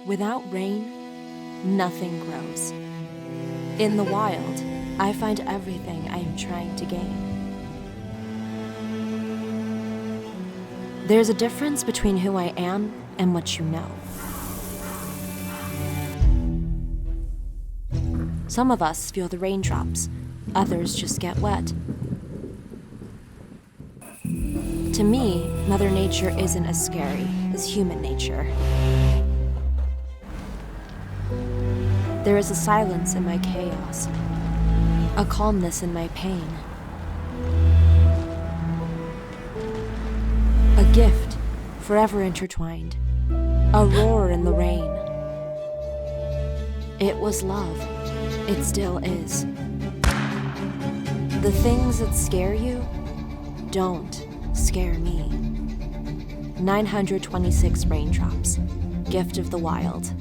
Without rain, nothing grows. In the wild, I find everything I am trying to gain. There's a difference between who I am and what you know. Some of us feel the raindrops, others just get wet. To me, Mother Nature isn't as scary as human nature. There is a silence in my chaos, a calmness in my pain, a gift forever intertwined, a roar in the rain. It was love, it still is. The things that scare you don't scare me. 926 Raindrops, Gift of the Wild.